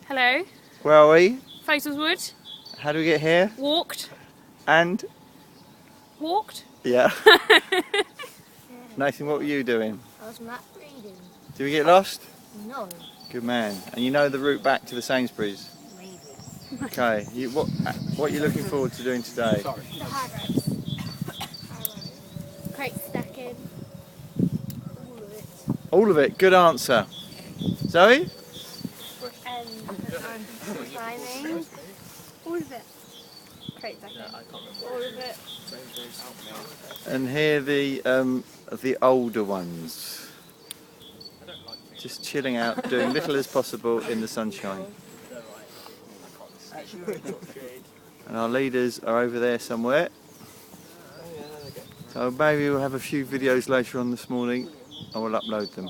Hello. Where are we? Fatalswood. How do we get here? Walked. And? Walked. Yeah. Nathan, what were you doing? I was map reading. Did we get lost? No. Good man. And you know the route back to the Sainsbury's? Maybe. Okay. What are you looking forward to doing today? The hard roads. Crate stacking. All of it. All of it. Good answer. Zoe? Climbing. All of it. Crate stacking. All of it. And here the older ones. Just chilling out, doing little as possible in the sunshine. And our leaders are over there somewhere. So maybe we'll have a few videos later on this morning. I will upload them.